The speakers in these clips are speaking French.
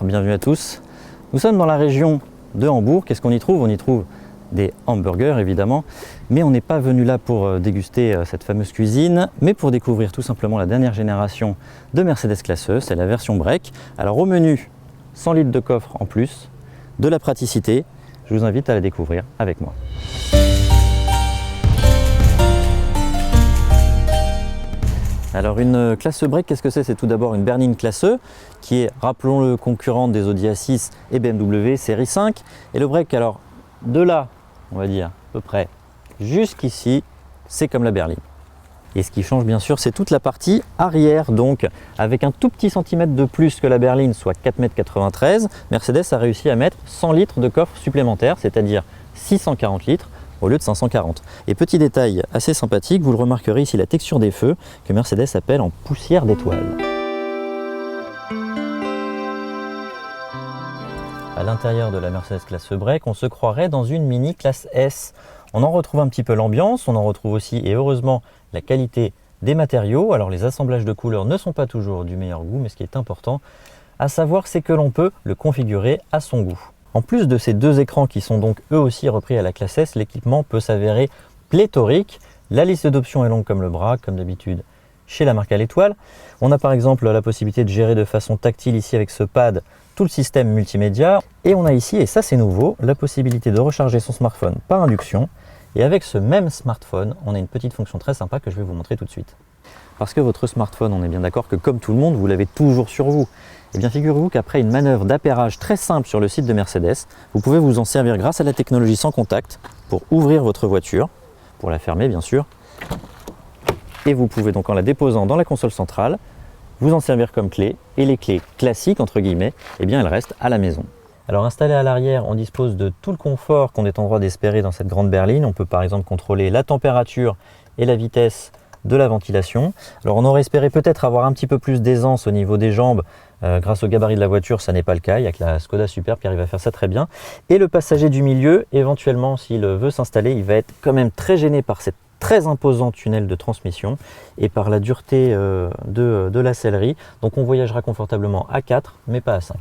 bienvenue à tous. Nous sommes dans la région de Hambourg. Qu'est-ce qu'on y trouve? On y trouve des hamburgers évidemment, mais on n'est pas venu là pour déguster cette fameuse cuisine, mais pour découvrir tout simplement la dernière génération de Mercedes Classe E, c'est la version break. Alors au menu, 100 litres de coffre en plus, de la praticité, je vous invite à la découvrir avec moi. Alors une Classe E break, qu'est-ce que c'est? C'est tout d'abord une berline Classe E qui est, rappelons-le, concurrente des Audi A6 et BMW série 5. Et le break, alors de là, on va dire à peu près jusqu'ici, c'est comme la berline. Et ce qui change bien sûr, c'est toute la partie arrière, donc avec un tout petit centimètre de plus que la berline, soit 4,93 m, Mercedes a réussi à mettre 100 litres de coffre supplémentaire, c'est-à-dire 640 litres au lieu de 540. Et petit détail assez sympathique, vous le remarquerez ici, la texture des feux que Mercedes appelle en poussière d'étoile. À l'intérieur de la Mercedes Classe E break, on se croirait dans une mini classe S. On en retrouve un petit peu l'ambiance, on en retrouve aussi, et heureusement, la qualité des matériaux. Alors les assemblages de couleurs ne sont pas toujours du meilleur goût, mais ce qui est important à savoir, c'est que l'on peut le configurer à son goût. En plus de ces deux écrans qui sont donc eux aussi repris à la classe S, l'équipement peut s'avérer pléthorique. La liste d'options est longue comme le bras, comme d'habitude chez la marque à l'étoile. On a par exemple la possibilité de gérer de façon tactile ici avec ce pad tout le système multimédia. Et on a ici, et ça c'est nouveau, la possibilité de recharger son smartphone par induction. Et avec ce même smartphone, on a une petite fonction très sympa que je vais vous montrer tout de suite. Parce que votre smartphone, on est bien d'accord que comme tout le monde, vous l'avez toujours sur vous. Eh bien figurez-vous qu'après une manœuvre d'appairage très simple sur le site de Mercedes, vous pouvez vous en servir grâce à la technologie sans contact pour ouvrir votre voiture, pour la fermer bien sûr. Et vous pouvez donc en la déposant dans la console centrale, vous en servir comme clé. Et les clés classiques, entre guillemets, eh bien elles restent à la maison. Alors installé à l'arrière, on dispose de tout le confort qu'on est en droit d'espérer dans cette grande berline. On peut par exemple contrôler la température et la vitesse de la ventilation. Alors on aurait espéré peut-être avoir un petit peu plus d'aisance au niveau des jambes. Grâce au gabarit de la voiture, ça n'est pas le cas. Il n'y a que la Skoda Superb qui arrive à faire ça très bien. Et le passager du milieu, éventuellement, s'il veut s'installer, il va être quand même très gêné par cette très imposant tunnel de transmission et par la dureté de la sellerie. Donc on voyagera confortablement à 4, mais pas à 5.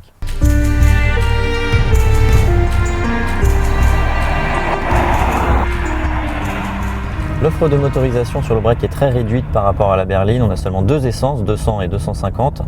L'offre de motorisation sur le break est très réduite par rapport à la berline. On a seulement deux essences, 200 et 250,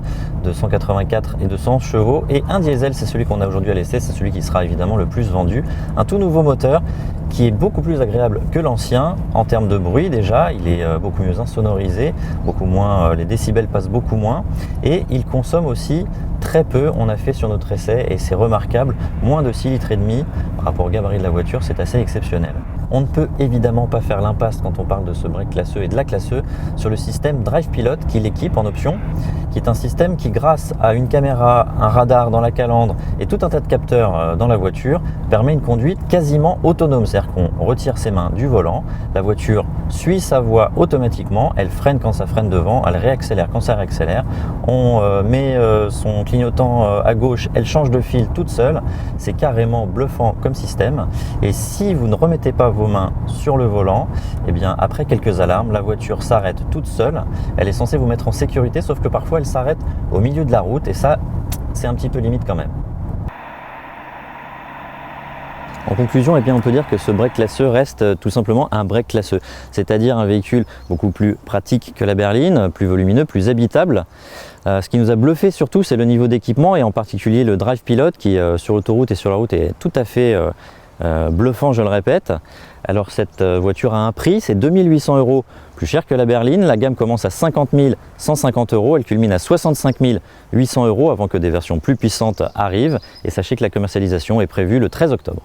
284 et 200 chevaux. Et un diesel, c'est celui qu'on a aujourd'hui à l'essai, c'est celui qui sera évidemment le plus vendu. Un tout nouveau moteur qui est beaucoup plus agréable que l'ancien en termes de bruit déjà. Il est beaucoup mieux insonorisé, beaucoup moins, les décibels passent beaucoup moins. Et il consomme aussi très peu. On a fait sur notre essai et c'est remarquable, moins de 6,5 litres par rapport au gabarit de la voiture, c'est assez exceptionnel. On ne peut évidemment pas faire l'impasse quand on parle de ce break Classe E et de la Classe E sur le système Drive Pilot qui l'équipe en option, qui est un système qui, grâce à une caméra, un radar dans la calandre et tout un tas de capteurs dans la voiture, permet une conduite quasiment autonome. C'est-à-dire qu'on retire ses mains du volant, la voiture suit sa voie automatiquement, elle freine quand ça freine devant, elle réaccélère quand ça réaccélère, on met son clignotant à gauche, elle change de fil toute seule. C'est carrément bluffant comme système. Et si vous ne remettez pas vos mains sur le volant, et bien après quelques alarmes, la voiture s'arrête toute seule. Elle est censée vous mettre en sécurité, sauf que parfois elle s'arrête au milieu de la route et ça, c'est un petit peu limite quand même. En conclusion, eh bien, on peut dire que ce break Classe E reste tout simplement un break Classe E, c'est-à-dire un véhicule beaucoup plus pratique que la berline, plus volumineux, plus habitable. Ce qui nous a bluffé surtout, c'est le niveau d'équipement et en particulier le Drive Pilot qui sur l'autoroute et sur la route est tout à fait bluffant, je le répète. Alors cette voiture a un prix, c'est 2 800 € plus cher que la berline. La gamme commence à 50 150 €, elle culmine à 65 800 € avant que des versions plus puissantes arrivent. Et sachez que la commercialisation est prévue le 13 octobre.